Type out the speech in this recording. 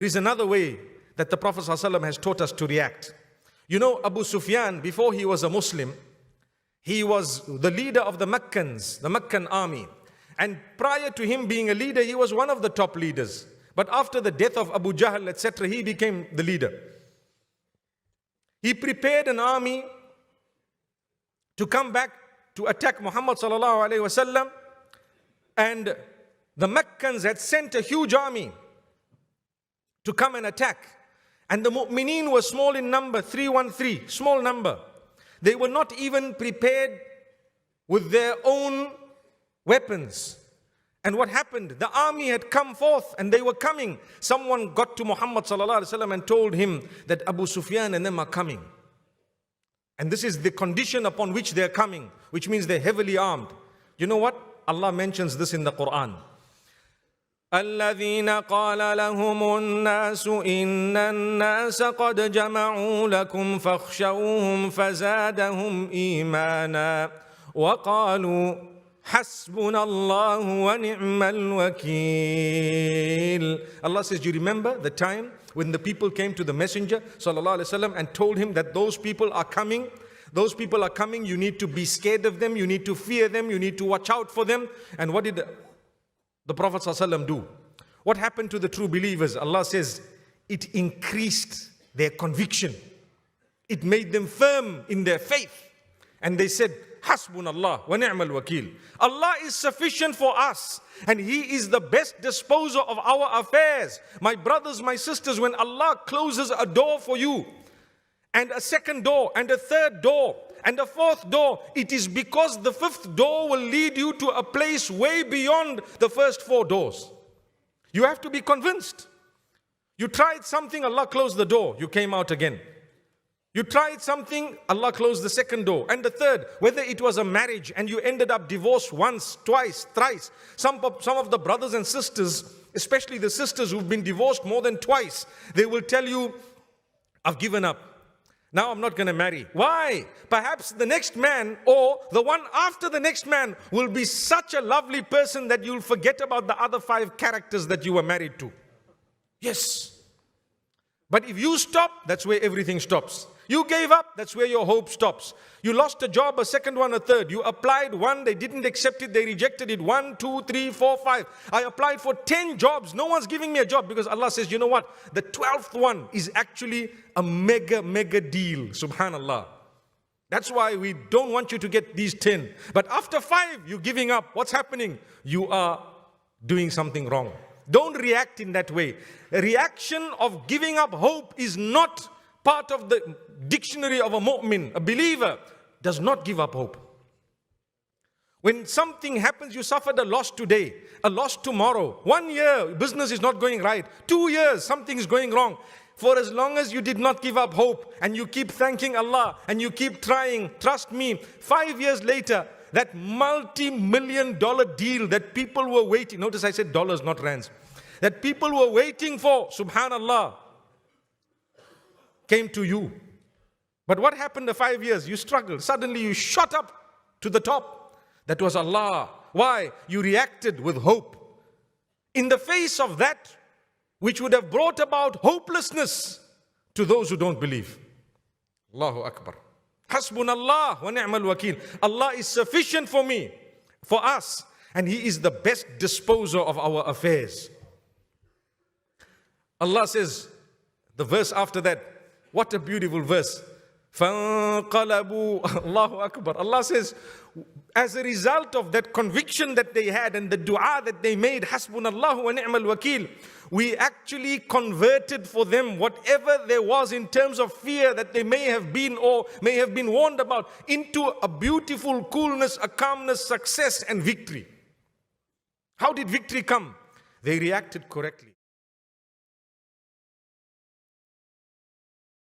There is another way that the Prophet ﷺ has taught us to react. You know, Abu Sufyan, before he was a Muslim, he was the leader of the Meccans, the Meccan army. And prior to him being a leader, he was one of the top leaders. But after the death of Abu Jahl, etc., he became the leader. He prepared an army to come back to attack Muhammad sallallahu alaihi wasallam, and the Meccans had sent a huge army to come and attack. And the mu'mineen were small in number, 313, small number. They were not even prepared with their own weapons. And what happened? The army had come forth and they were coming. Someone got to Muhammad sallallahu alaihi wasallam and told him that Abu Sufyan and them are coming. And this is the condition upon which they are coming, which means they're heavily armed. You know what? Allah mentions this in the Qur'an. الذين قال لهم الناس إن الناس قد جمعوا لكم فاخشوهم فزادهم إيمانا وقالوا Hasbunallahu Wa Ni'mal Wakeel. Allah says, do you remember the time when the people came to the Messenger sallallahu alaihi wasallam and told him that those people are coming? Those people are coming, you need to be scared of them, you need to fear them, you need to watch out for them. And what did the Prophet sallallahu alaihi wasallam do? What happened to the true believers? Allah says, it increased their conviction. It made them firm in their faith. And they said, Hasbunallah Wa Ni'mal Wakeel. Allah is sufficient for us and He is the best disposer of our affairs. My brothers, my sisters, when Allah closes a door for you, and a second door, and a third door, and a fourth door, it is because the fifth door will lead you to a place way beyond the first four doors. You have to be convinced. You tried something, Allah closed the door, you came out again. You tried something, Allah closed the second door and the third. Whether it was a marriage and you ended up divorced once, twice, thrice. Some of the brothers and sisters, especially the sisters who've been divorced more than twice, they will tell you, I've given up. Now I'm not going to marry. Why? Perhaps the next man or the one after the next man will be such a lovely person that you'll forget about the other 5 characters that you were married to. Yes. But if you stop, that's where everything stops. You gave up, that's where your hope stops. You lost a job, a second one, a third. You applied one, they didn't accept it, they rejected it. 1, 2, 3, 4, 5. I applied for 10 jobs. No one's giving me a job because Allah says, you know what? The 12th one is actually a mega deal. Subhanallah. That's why we don't want you to get these 10. But after 5, you're giving up. What's happening? You are doing something wrong. Don't react in that way. A reaction of giving up hope is not part of the dictionary of a mu'min. A believer does not give up hope. When something happens, you suffered a loss today, a loss tomorrow. 1 year, business is not going right. 2 years, something is going wrong. For as long as you did not give up hope and you keep thanking Allah and you keep trying, trust me, 5 years later, that multi-million-dollar deal that people were waiting, notice I said dollars, not rands, that people were waiting for, subhanallah, came to you. But what happened the 5 years? You struggled. Suddenly you shot up to the top. That was Allah. Why? You reacted with hope. In the face of that, which would have brought about hopelessness to those who don't believe. Allahu Akbar. Hasbunallah Wa Ni'mal Wakeel. Allah is sufficient for me, for us, and He is the best disposer of our affairs. Allah says, the verse after that, what a beautiful verse. فَانْقَلَبُوا Allahu Akbar. Allah says, as a result of that conviction that they had and the dua that they made, Hasbunallahu Wa Ni'mal Wakeel, we actually converted for them whatever there was in terms of fear that they may have been or may have been warned about into a beautiful coolness, a calmness, success and victory. How did victory come? They reacted correctly.